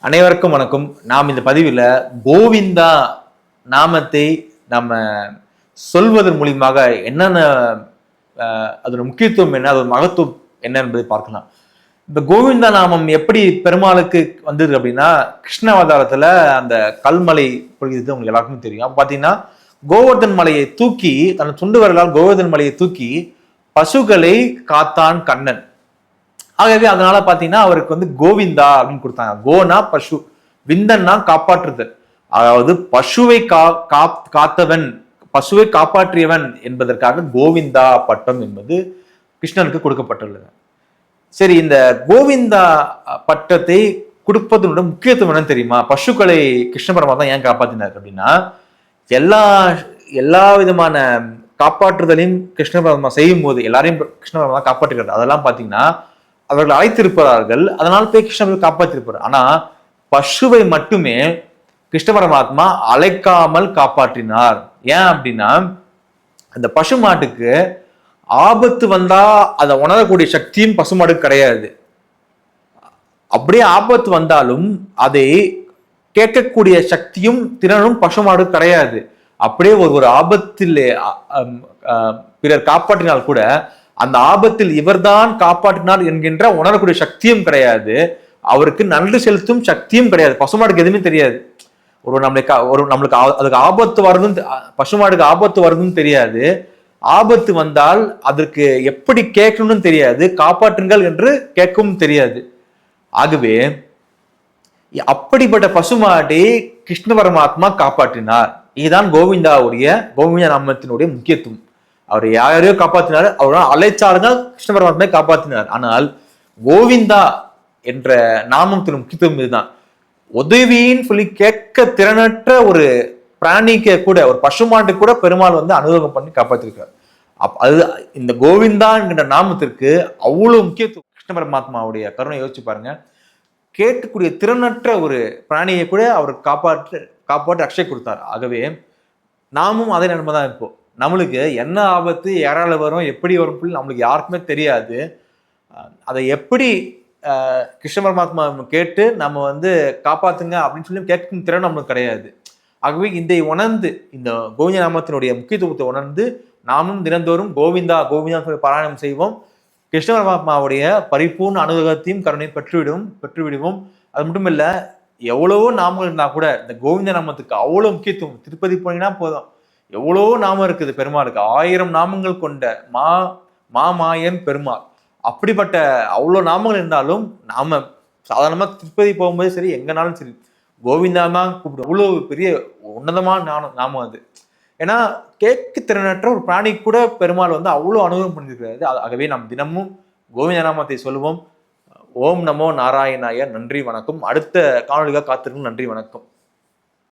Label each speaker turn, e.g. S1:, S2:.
S1: அனைவருக்கும் வணக்கம். நாம் இந்த பதிவில் கோவிந்தா நாமத்தை நம்ம சொல்வதன் மூலியமாக என்னென்ன அதோட முக்கியத்துவம் என்ன, அதோட மகத்துவம் என்ன என்பதை பார்க்கலாம். இந்த கோவிந்தா நாமம் எப்படி பெருமாளுக்கு வந்தது அப்படின்னா, கிருஷ்ண அவதாரத்துல அந்த கல்மலை பொழியுது உங்களுக்கு எல்லாருக்குமே தெரியும். அப்ப பாத்தீங்கன்னா கோவர்தன் மலையை தூக்கி தன் துண்டு வரலால் கோவர்தன் மலையை தூக்கி பசுக்களை காத்தான் கண்ணன். ஆகவே அதனால பாத்தீங்கன்னா அவருக்கு வந்து கோவிந்தா அப்படின்னு கொடுத்தாங்க. கோனா பசு, விந்தன்னா காப்பாற்றுதல். அதாவது பசுவை காத்தவன், பசுவை காப்பாற்றியவன் என்பதற்காக கோவிந்தா பட்டம் என்பது கிருஷ்ணனுக்கு கொடுக்கப்பட்டுள்ளது. சரி, இந்த கோவிந்தா பட்டத்தை கொடுப்பதனோட முக்கியத்துவம் என்னன்னு தெரியுமா? பசுக்களை கிருஷ்ண பரமாத்மா ஏன் காப்பாத்தினார் அப்படின்னா, எல்லா விதமான காப்பாற்றுதலையும் கிருஷ்ண பரமாத்மா செய்யும் போது எல்லாரையும் கிருஷ்ண பரமாத்மா காப்பாற்றுகிறார். அதெல்லாம் பாத்தீங்கன்னா அவர்கள் அழைத்திருப்பார்கள், அதனால போய் கிருஷ்ணரை காப்பாற்றிருப்பார். ஆனா பசுவை மட்டுமே கிருஷ்ண பரமாத்மா அழைக்காமல் காப்பாற்றினார். ஏன் அப்படின்னா, அந்த பசு மாட்டுக்கு ஆபத்து வந்தா அதை உணரக்கூடிய சக்தியும் பசுமாடுக்கு கிடையாது. அப்படியே ஆபத்து வந்தாலும் அதை கேட்கக்கூடிய சக்தியும் திறனும் பசுமாடு கிடையாது. அப்படியே ஒரு ஆபத்தில் பிறர் காப்பாற்றினால் கூட அந்த ஆபத்தில் இவர்தான் காப்பாற்றினார் என்கின்ற உணரக்கூடிய சக்தியும் கிடையாது. அவருக்கு நன்றி செலுத்தும் சக்தியும் கிடையாது. பசுமாடுக்கு எதுவுமே தெரியாது. நம்மளுக்கு அதுக்கு ஆபத்து வருதுன்னு, பசுமாடுக்கு ஆபத்து வருதுன்னு தெரியாது. ஆபத்து வந்தால் அதற்கு எப்படி கேட்கணும்னு தெரியாது. காப்பாற்றுங்கள் என்று கேட்கவும் தெரியாது. ஆகவே அப்படிப்பட்ட பசுமாட்டை கிருஷ்ண பரமாத்மா காப்பாற்றினார். இதுதான் கோவிந்தா நாமத்தினுடைய முக்கியத்துவம். அவர் யாரையோ காப்பாற்றினார், அவரால் அழைச்சாருங்க கிருஷ்ண பரமாத்மா காப்பாற்றினார். ஆனால் கோவிந்தா என்ற நாமத்தின் முக்கியத்துவம் இதுதான். உதவின்னு சொல்லி கேட்க திறனற்ற ஒரு பிராணிக்கு கூட, ஒரு பசுமாட்டு கூட பெருமாள் வந்து அனுபவம் பண்ணி காப்பாற்றிருக்கார். அது இந்த கோவிந்தா என்கின்ற நாமத்திற்கு அவ்வளவு முக்கியத்துவம். கிருஷ்ண பரமாத்மாவுடைய கருணை யோசிச்சு பாருங்க. கேட்கக்கூடிய திறனற்ற ஒரு பிராணியை கூட அவர் காப்பாற்றி ரட்சை கொடுத்தார். ஆகவே நாமும் அதே நிலைமை தான் இப்போ. நம்மளுக்கு என்ன ஆபத்து யாரால வரும், எப்படி வரும் நம்மளுக்கு யாருக்குமே தெரியாது. அதை எப்படி கிருஷ்ண பரமாத்மா கேட்டு நம்ம வந்து காப்பாத்துங்க அப்படின்னு சொல்லி கேட்கும் திறன் நம்மளுக்கு கிடையாது. ஆகவே இதை உணர்ந்து, இந்த கோவிந்த நாமத்தினுடைய முக்கியத்துவத்தை உணர்ந்து நாமும் தினந்தோறும் கோவிந்தா சொல்லி பாராயணம் செய்வோம். கிருஷ்ண பரமாத்மாவுடைய பரிபூர்ண அனுகிரகத்தையும் கருணை பெற்றுவிடுவோம். அது மட்டும் இல்ல, எவ்வளவோ நாமங்கள் இருந்தா கூட இந்த கோவிந்த நாமத்துக்கு அவ்வளவு முக்கியத்துவம். திருப்பதி போனீங்கன்னா போதும், எவ்வளோ நாமம் இருக்குது பெருமாளுக்கு. 1000 நாமங்கள் கொண்ட மாமாயன் பெருமாள். அப்படிப்பட்ட அவ்வளோ நாமங்கள் இருந்தாலும் நாம சாதாரணமா திருப்பதி போகும்போது சரி, எங்கனாலும் சரி, கோவிந்தா தான் கூப்பிடும். அவ்வளவு பெரிய உன்னதமான நாமம் அது. ஏன்னா கேட்க திறனற்ற ஒரு பிராணி கூட பெருமாள் வந்து அவ்வளோ அனுபவம் பண்ணியிருக்கிறாரு. ஆகவே நாம் தினமும் கோவிந்த நாமத்தை சொல்லுவோம். ஓம் நமோ நாராயணாய. நன்றி, வணக்கம். அடுத்த காணொலிக்காக காத்திருக்கும். நன்றி, வணக்கம்.